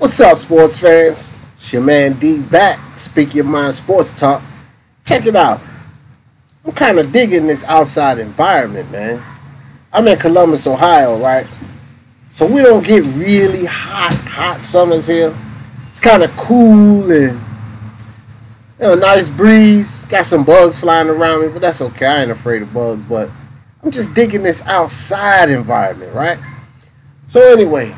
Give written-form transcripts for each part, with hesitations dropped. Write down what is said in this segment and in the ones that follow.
What's up, sports fans? It's your man D back, Speak Your Mind Sports Talk. Check it out. I'm kind of digging this outside environment, man. I'm in Columbus, Ohio, right? So we don't get really hot summers here. It's kind of cool and nice breeze. Got some bugs flying around me, but that's okay. I ain't afraid of bugs, but I'm just digging this outside environment, right? So anyway,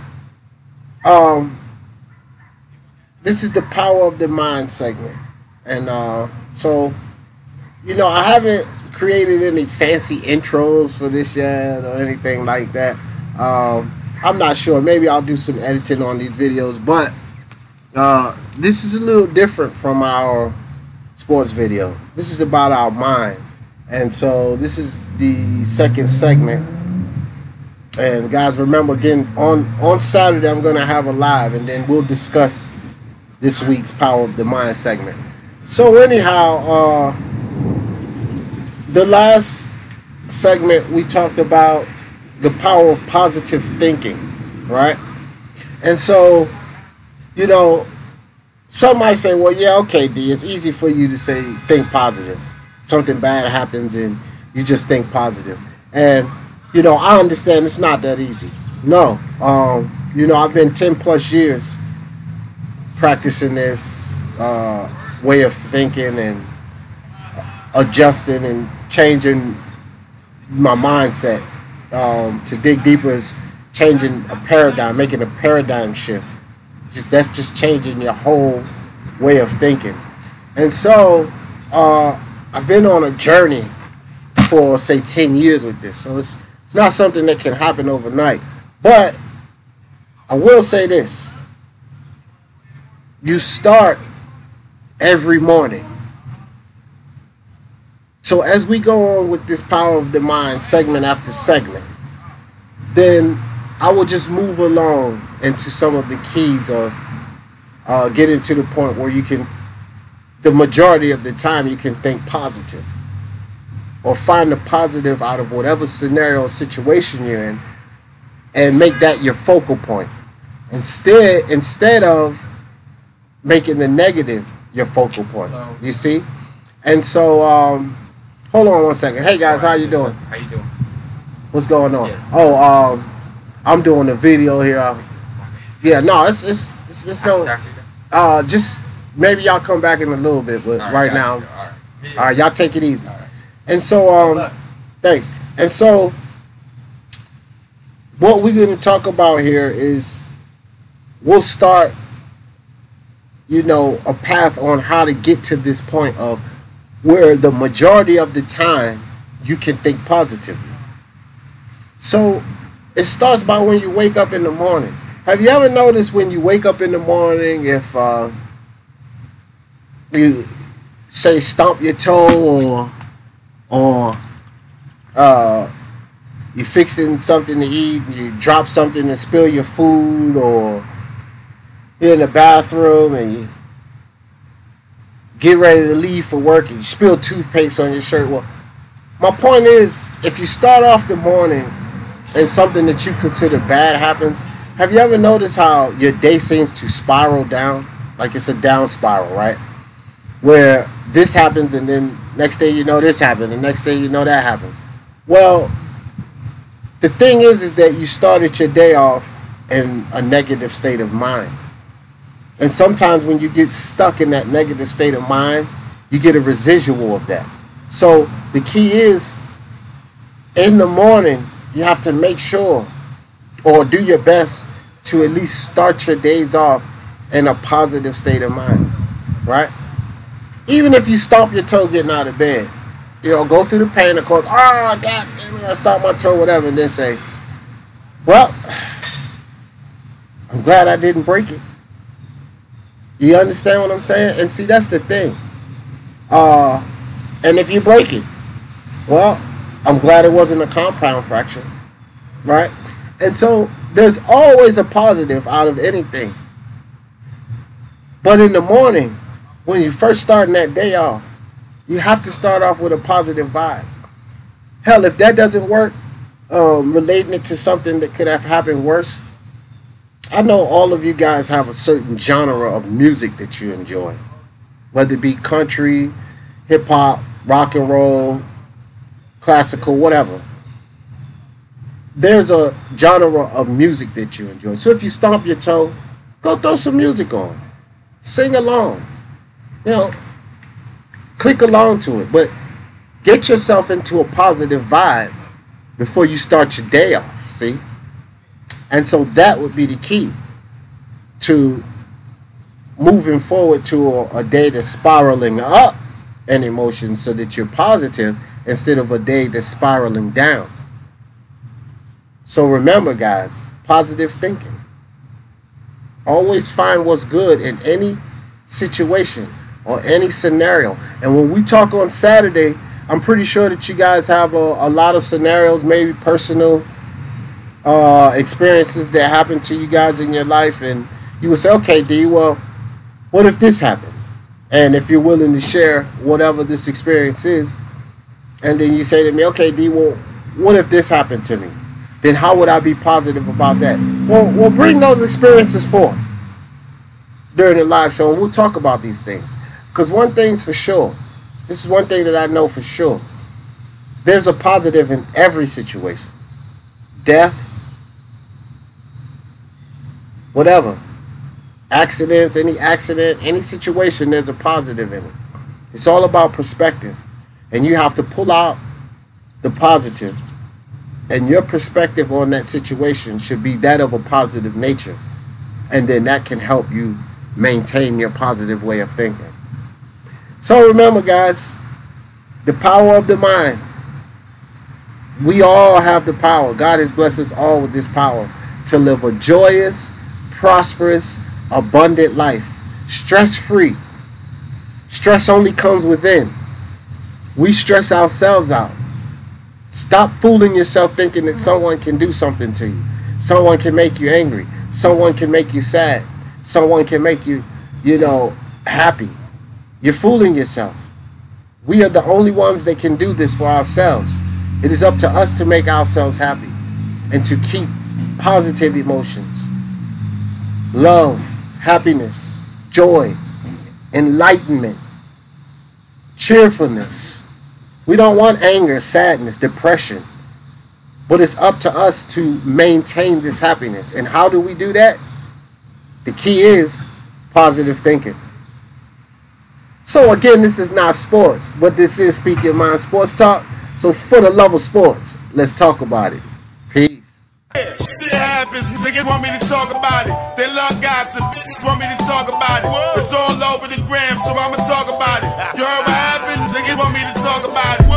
this is the power of the mind segment, and I haven't created any fancy intros for this yet or anything like that. I'm not sure. Maybe I'll do some editing on these videos, but this is a little different from our sports video. This is about our mind, and so this is the second segment. And guys, remember again, on Saturday I'm gonna have a live, and then we'll discuss this week's Power of the Mind segment. So anyhow, the last segment we talked about the power of positive thinking, right? And so, some might say, well, yeah, okay, D, it's easy for you to say think positive. Something bad happens and you just think positive. And, I understand it's not that easy. No. I've been 10 plus years practicing this way of thinking and adjusting and changing my mindset. To dig deeper is changing a paradigm, making a paradigm shift. That's just changing your whole way of thinking. And so I've been on a journey for, say, 10 years with this. So it's not something that can happen overnight. But I will say this. You start every morning. So as we go on with this Power of the Mind segment after segment, then I will just move along into some of the keys of getting to the point where the majority of the time you can think positive or find the positive out of whatever scenario or situation you're in and make that your focal point. Instead of making the negative your focal point. You see? And so, hold on one second. Hey guys, how you doing? How you doing? What's going on? Yes. Oh, I'm doing a video here. Yeah, no, it's no. Just maybe y'all come back in a little bit, but right now, all right, y'all take it easy. All right. And so, thanks. And so, what we're going to talk about here is we'll start, a path on how to get to this point of where the majority of the time you can think positively. So it starts by when you wake up in the morning. Have you ever noticed when you wake up in the morning, if you say stomp your toe or you're fixing something to eat and you drop something and spill your food, or you're in the bathroom and you get ready to leave for work and you spill toothpaste on your shirt? Well, my point is, if you start off the morning and something that you consider bad happens, have you ever noticed how your day seems to spiral down? Like it's a down spiral, right? Where this happens and then next day this happened and next day that happens. Well, the thing is that you started your day off in a negative state of mind. And sometimes when you get stuck in that negative state of mind, you get a residual of that. So the key is, in the morning, you have to make sure or do your best to at least start your days off in a positive state of mind, right? Even if you stomp your toe getting out of bed, go through the pain, of course, God damn it, I stomped my toe, whatever, and then say, well, I'm glad I didn't break it. You understand what I'm saying? And see, that's the thing. And if you break it, well, I'm glad it wasn't a compound fracture, right? And so there's always a positive out of anything. But in the morning, when you first starting that day off, you have to start off with a positive vibe. Hell, if that doesn't work, relating it to something that could have happened worse, I know all of you guys have a certain genre of music that you enjoy, whether it be country, hip hop, rock and roll, classical, whatever. There's a genre of music that you enjoy. So if you stomp your toe, go throw some music on. Sing along. You know, click along to it. But get yourself into a positive vibe before you start your day off. See? And so that would be the key to moving forward to a day that's spiraling up in emotions so that you're positive instead of a day that's spiraling down. So remember, guys, positive thinking. Always find what's good in any situation or any scenario. And when we talk on Saturday, I'm pretty sure that you guys have a lot of scenarios, maybe personal experiences that happened to you guys in your life. And you would say, okay, D, well, what if this happened? And if you're willing to share whatever this experience is, and then you say to me, okay, D, well, what if this happened to me? Then how would I be positive about that? Well, we'll bring those experiences forth during the live show, and we'll talk about these things. Because one thing's for sure, this is one thing that I know for sure, there's a positive in every situation. Death, whatever, accidents, any situation, there's a positive in it. It's all about perspective. And you have to pull out the positive. And your perspective on that situation should be that of a positive nature. And then that can help you maintain your positive way of thinking. So remember, guys, the power of the mind. We all have the power. God has blessed us all with this power to live a joyous, prosperous, abundant life. Stress-free. Stress only comes within. We stress ourselves out. Stop fooling yourself thinking that someone can do something to you. Someone can make you angry. Someone can make you sad. Someone can make you, happy. You're fooling yourself. We are the only ones that can do this for ourselves. It is up to us to make ourselves happy and to keep positive emotions. Love, happiness, joy, enlightenment, cheerfulness. We don't want anger, sadness, depression. But it's up to us to maintain this happiness. And how do we do that? The key is positive thinking. So again, this is not sports, but this is Speak Your Mind Sports Talk. So for the love of sports, let's talk about it. Peace. Shit happens, niggas want me to talk about it. They love gossip, want me to talk about it. It's all over the gram, so I'ma talk about it. You heard what happened? Niggas want me to talk about it.